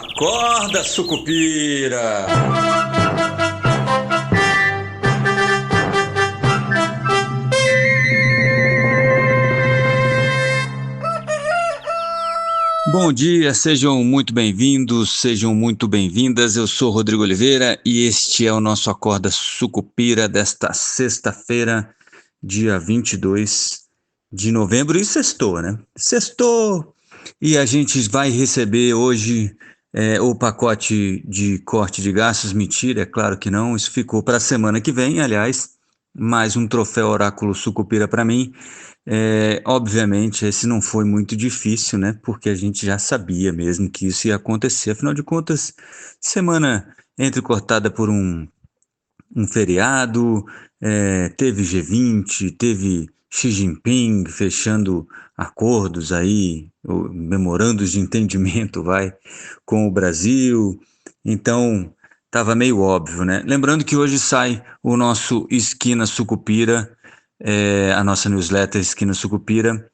Acorda, sucupira! Bom dia, sejam muito bem-vindos, sejam muito bem-vindas. Eu sou Rodrigo Oliveira e este é o nosso Acorda Sucupira desta sexta-feira, dia 22 de novembro. E sextou, né? Sextou! E a gente vai receber hoje o pacote de corte de gastos. Mentira, é claro que não. Isso ficou para a semana que vem, aliás. Mais um troféu Oráculo Sucupira para mim. Obviamente, esse não foi muito difícil, né? Porque a gente já sabia mesmo que isso ia acontecer. Afinal de contas, semana entrecortada por um feriado, teve G20, teve Xi Jinping fechando acordos aí, memorandos de entendimento, com o Brasil. Então, estava meio óbvio, né? Lembrando que hoje sai o nosso Esquina Sucupira, a nossa newsletter Esquina Sucupira,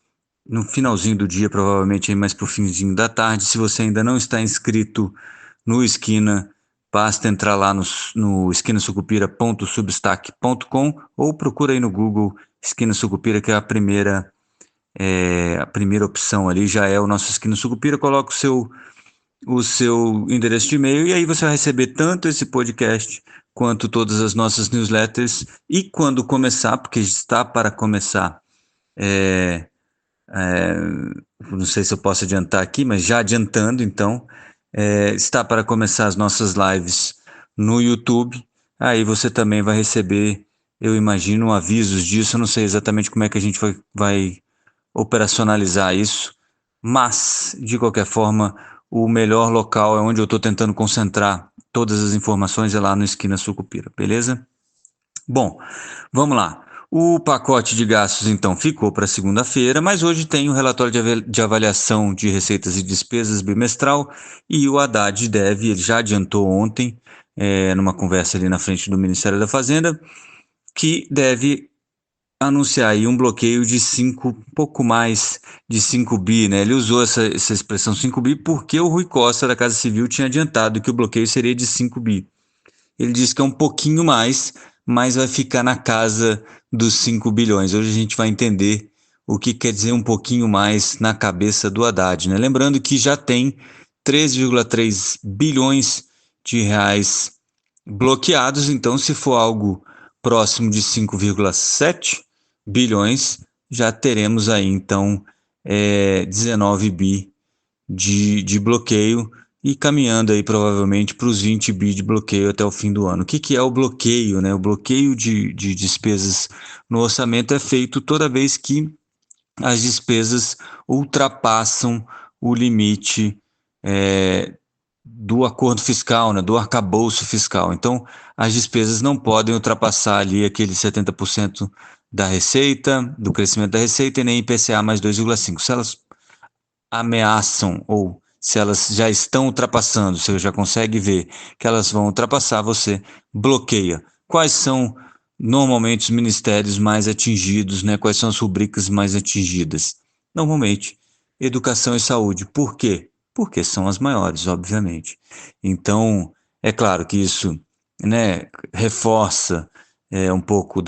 no finalzinho do dia, provavelmente aí mais pro finzinho da tarde. Se você ainda não está inscrito no Esquina, basta entrar lá no esquinasucupira.substack.com ou procura aí no Google Esquina Sucupira, que é a primeira opção ali, já é o nosso Esquina Sucupira. Coloca o seu endereço de e-mail e aí você vai receber tanto esse podcast quanto todas as nossas newsletters. E quando começar, porque está para começar, não sei se eu posso adiantar aqui, mas já adiantando, então, está para começar as nossas lives no YouTube. Aí você também vai receber, eu imagino, avisos disso. Eu não sei exatamente como é que a gente vai operacionalizar isso, mas, de qualquer forma, o melhor local é onde eu estou tentando concentrar todas as informações, é lá no Esquina Sucupira, beleza? Bom, vamos lá. O pacote de gastos, então, ficou para segunda-feira, mas hoje tem o relatório de avaliação de receitas e despesas bimestral e o Haddad ele já adiantou ontem, numa conversa ali na frente do Ministério da Fazenda, que deve anunciar aí um bloqueio de pouco mais de 5 bi, né? Ele usou essa expressão 5 bi porque o Rui Costa da Casa Civil tinha adiantado que o bloqueio seria de 5 bi. Ele disse que é um pouquinho mais, mas vai ficar na casa dos 5 bilhões. Hoje a gente vai entender o que quer dizer um pouquinho mais na cabeça do Haddad, né? Lembrando que já tem 3,3 bilhões de reais bloqueados, então se for algo próximo de 5,7 bilhões, já teremos aí então 19 bi de bloqueio e caminhando aí provavelmente para os 20 bi de bloqueio até o fim do ano. O que é o bloqueio, né? O bloqueio de despesas no orçamento é feito toda vez que as despesas ultrapassam o limite do acordo fiscal, né, do arcabouço fiscal. Então, as despesas não podem ultrapassar ali aquele 70% da receita, do crescimento da receita, e nem IPCA mais 2,5. Se elas ameaçam ou se elas já estão ultrapassando, você já consegue ver que elas vão ultrapassar, você bloqueia. Quais são normalmente os ministérios mais atingidos, né? Quais são as rubricas mais atingidas? Normalmente, educação e saúde. Por quê? Porque são as maiores, obviamente. Então, é claro que isso, né, reforça um pouco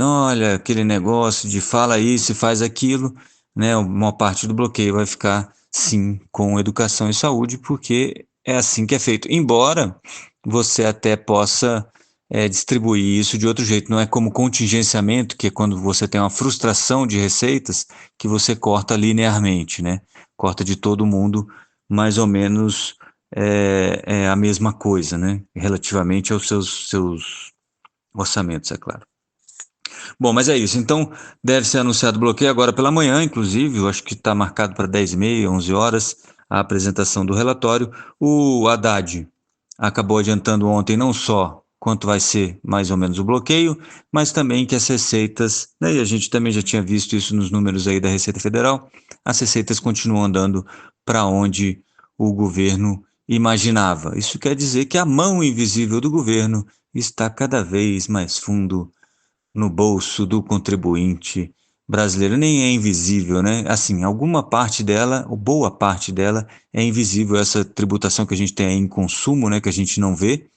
olha, aquele negócio de fala isso e faz aquilo, né? Uma parte do bloqueio vai ficar, sim, com educação e saúde, porque é assim que é feito. Embora você até possa distribuir isso de outro jeito. Não é como contingenciamento, que é quando você tem uma frustração de receitas, que você corta linearmente, né? Corta de todo mundo, mais ou menos a mesma coisa, né? Relativamente aos seus orçamentos, é claro. Bom, mas é isso. Então, deve ser anunciado o bloqueio agora pela manhã, inclusive. Eu acho que está marcado para 10h30, 11 horas, a apresentação do relatório. O Haddad acabou adiantando ontem não só quanto vai ser mais ou menos o bloqueio, mas também que as receitas, né, e a gente também já tinha visto isso nos números aí da Receita Federal, as receitas continuam andando para onde o governo imaginava. Isso quer dizer que a mão invisível do governo está cada vez mais fundo no bolso do contribuinte brasileira nem é invisível, né? Assim, alguma parte dela, ou boa parte dela, é invisível. Essa tributação que a gente tem aí em consumo, né, que a gente não vê,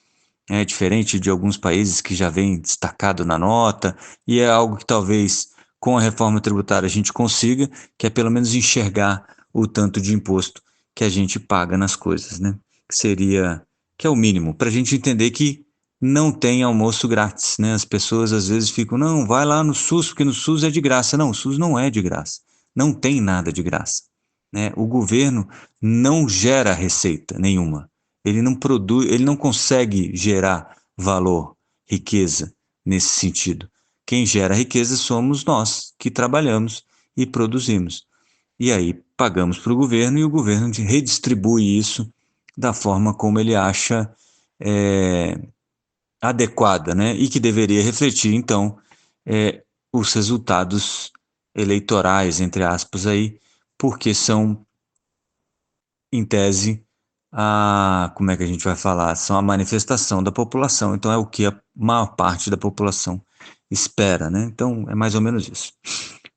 é diferente de alguns países que já vem destacado na nota, e é algo que talvez com a reforma tributária a gente consiga, que é pelo menos enxergar o tanto de imposto que a gente paga nas coisas, né? Que seria, que é o mínimo, para a gente entender que não tem almoço grátis, né? As pessoas às vezes ficam, não, vai lá no SUS, porque no SUS é de graça. Não, o SUS não é de graça. Não tem nada de graça, né? O governo não gera receita nenhuma. Ele não produz, ele não consegue gerar valor, riqueza nesse sentido. Quem gera riqueza somos nós, que trabalhamos e produzimos. E aí pagamos para o governo e o governo redistribui isso da forma como ele acha é, adequada, né? E que deveria refletir, então, os resultados eleitorais, entre aspas, aí, porque são, em tese, como é que a gente vai falar? São a manifestação da população, então é o que a maior parte da população espera, né? Então é mais ou menos isso.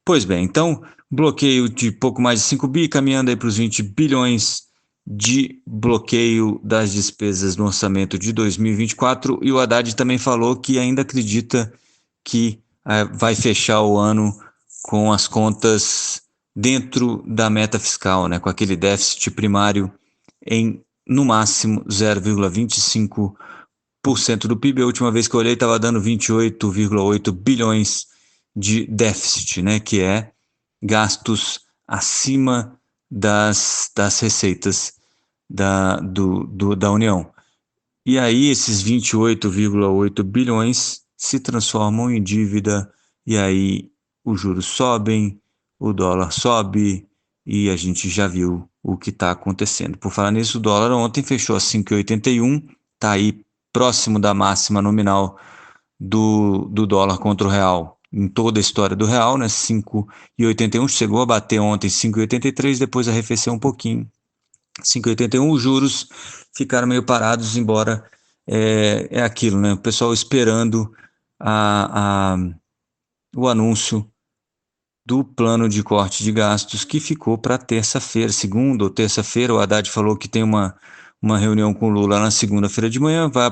Pois bem, então bloqueio de pouco mais de 5 bi, caminhando aí para os 20 bilhões de bloqueio das despesas no orçamento de 2024, e o Haddad também falou que ainda acredita que vai fechar o ano com as contas dentro da meta fiscal, né, com aquele déficit primário em no máximo 0,25% do PIB. A última vez que eu olhei estava dando 28,8 bilhões de déficit, né, que é gastos acima das receitas da União. E aí esses 28,8 bilhões se transformam em dívida, e aí os juros sobem, o dólar sobe, e a gente já viu o que está acontecendo. Por falar nisso, o dólar ontem fechou a 5,81, está aí próximo da máxima nominal do dólar contra o real em toda a história do real, né? 5,81, chegou a bater ontem 5,83, depois arrefeceu um pouquinho. 5,81, os juros ficaram meio parados, embora é aquilo, né? O pessoal esperando o anúncio do plano de corte de gastos que ficou para terça-feira, segunda ou terça-feira. O Haddad falou que tem uma reunião com o Lula na segunda-feira de manhã, vai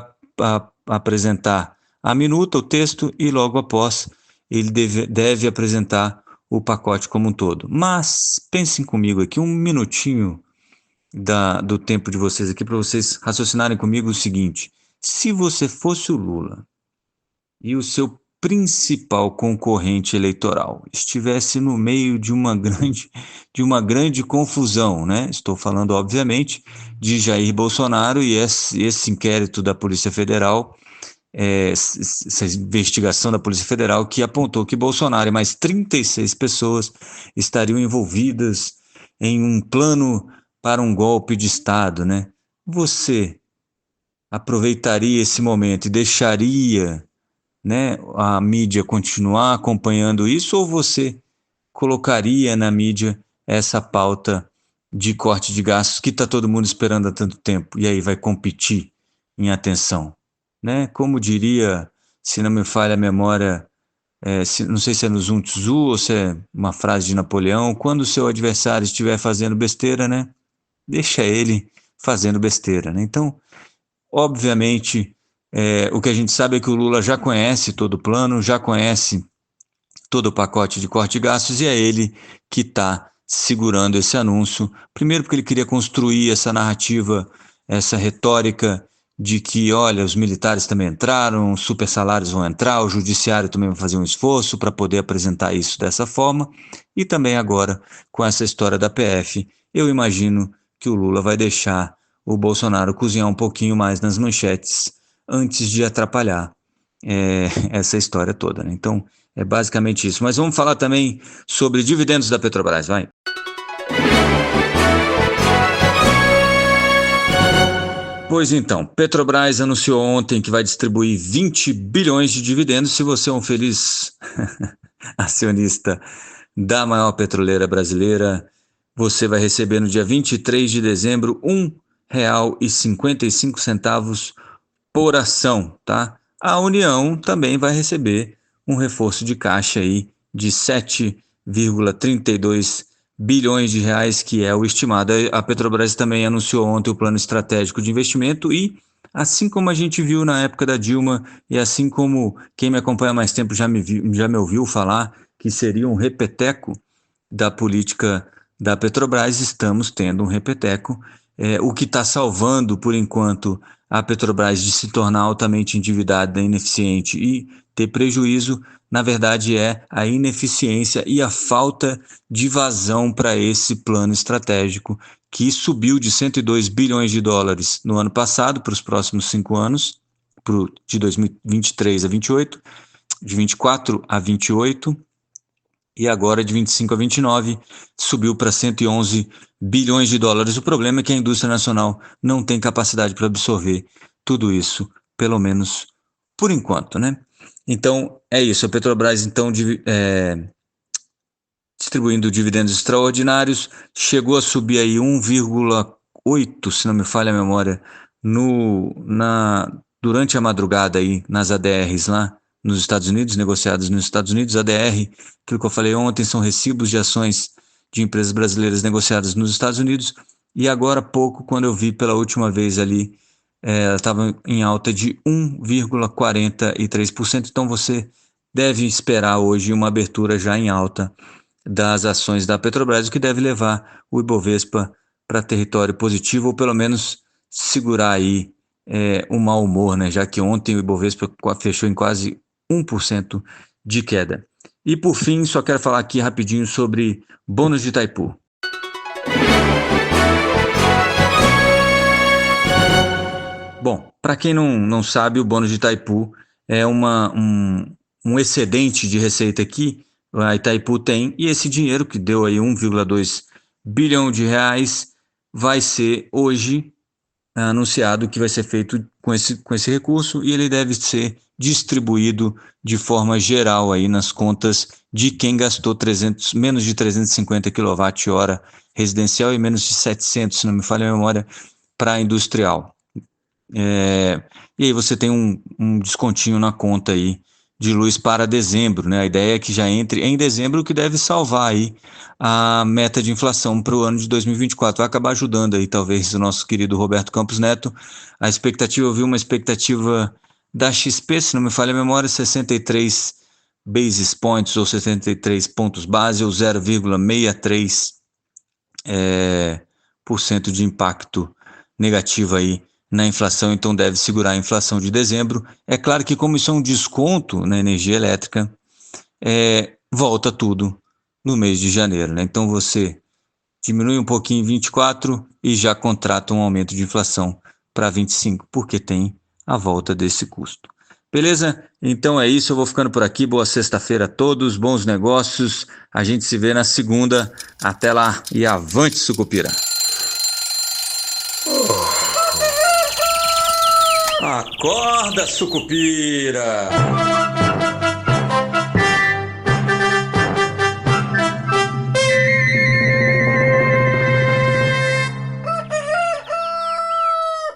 apresentar a minuta, o texto, e logo após ele deve apresentar o pacote como um todo. Mas pensem comigo aqui um minutinho do tempo de vocês aqui para vocês raciocinarem comigo o seguinte: se você fosse o Lula e o seu principal concorrente eleitoral estivesse no meio de uma grande confusão, né? Estou falando, obviamente, de Jair Bolsonaro e esse inquérito da Polícia Federal, essa investigação da Polícia Federal que apontou que Bolsonaro e mais 36 pessoas estariam envolvidas em um plano para um golpe de Estado, né? Você aproveitaria esse momento e deixaria, né, a mídia continuar acompanhando isso, ou você colocaria na mídia essa pauta de corte de gastos que está todo mundo esperando há tanto tempo e aí vai competir em atenção, né? Como diria, se não me falha a memória, não sei se é no Sun Tzu ou se é uma frase de Napoleão, quando o seu adversário estiver fazendo besteira, né, deixa ele fazendo besteira, né? Então, obviamente, o que a gente sabe é que o Lula já conhece todo o plano, já conhece todo o pacote de corte de gastos, e é ele que está segurando esse anúncio. Primeiro porque ele queria construir essa narrativa, essa retórica de que, olha, os militares também entraram, os super salários vão entrar, o judiciário também vai fazer um esforço para poder apresentar isso dessa forma, e também agora com essa história da PF, eu imagino que o Lula vai deixar o Bolsonaro cozinhar um pouquinho mais nas manchetes antes de atrapalhar essa história toda, né? Então, é basicamente isso. Mas vamos falar também sobre dividendos da Petrobras, vai. Pois então, Petrobras anunciou ontem que vai distribuir 20 bilhões de dividendos. Se você é um feliz acionista da maior petroleira brasileira, você vai receber no dia 23 de dezembro R$ 1,55 por ação, tá? A União também vai receber um reforço de caixa aí de 7 2,32 bilhões de reais, que é o estimado. A Petrobras também anunciou ontem o plano estratégico de investimento e, assim como a gente viu na época da Dilma, e assim como quem me acompanha há mais tempo já me ouviu falar que seria um repeteco da política da Petrobras, estamos tendo um repeteco. O que está salvando, por enquanto, a Petrobras de se tornar altamente endividada, ineficiente e ter prejuízo, na verdade, é a ineficiência e a falta de vazão para esse plano estratégico, que subiu de 102 bilhões de dólares no ano passado para os próximos 5 anos, de 2023 a 28, de 24 a 28, e agora de 25 a 29 subiu para 111 bilhões de dólares. O problema é que a indústria nacional não tem capacidade para absorver tudo isso, pelo menos por enquanto, né? Então, é isso. A Petrobras, então, distribuindo dividendos extraordinários, chegou a subir aí 1,8, se não me falha a memória, durante a madrugada aí nas ADRs lá nos Estados Unidos, negociadas nos Estados Unidos. ADR, aquilo que eu falei ontem, são recibos de ações de empresas brasileiras negociadas nos Estados Unidos, e agora há pouco, quando eu vi pela última vez ali, ela estava em alta de 1,43%, então você deve esperar hoje uma abertura já em alta das ações da Petrobras, o que deve levar o Ibovespa para território positivo, ou pelo menos segurar aí o mau humor, né? Já que ontem o Ibovespa fechou em quase 1% de queda. E por fim, só quero falar aqui rapidinho sobre bônus de Itaipu. Bom, para quem não sabe, o bônus de Itaipu é um excedente de receita que a Itaipu tem, e esse dinheiro que deu aí 1,2 bilhão de reais vai ser hoje anunciado que vai ser feito com esse recurso, e ele deve ser distribuído de forma geral aí nas contas de quem gastou menos de 350 kWh residencial e menos de 700, se não me falha a memória, para industrial. E aí você tem um descontinho na conta aí de luz para dezembro, né? A ideia é que já entre em dezembro, o que deve salvar aí a meta de inflação para o ano de 2024. Vai acabar ajudando aí, talvez, o nosso querido Roberto Campos Neto. A expectativa, eu vi uma expectativa da XP, se não me falha a memória, 63 basis points, ou 63 pontos base, ou 0,63% de impacto negativo aí na inflação, então deve segurar a inflação de dezembro. É claro que, como isso é um desconto na energia elétrica, volta tudo no mês de janeiro, né? Então você diminui um pouquinho em 24 e já contrata um aumento de inflação para 25, porque tem a volta desse custo. Beleza? Então é isso, eu vou ficando por aqui. Boa sexta-feira a todos, bons negócios. A gente se vê na segunda. Até lá e avante, Sucupira! Acorda, Sucupira!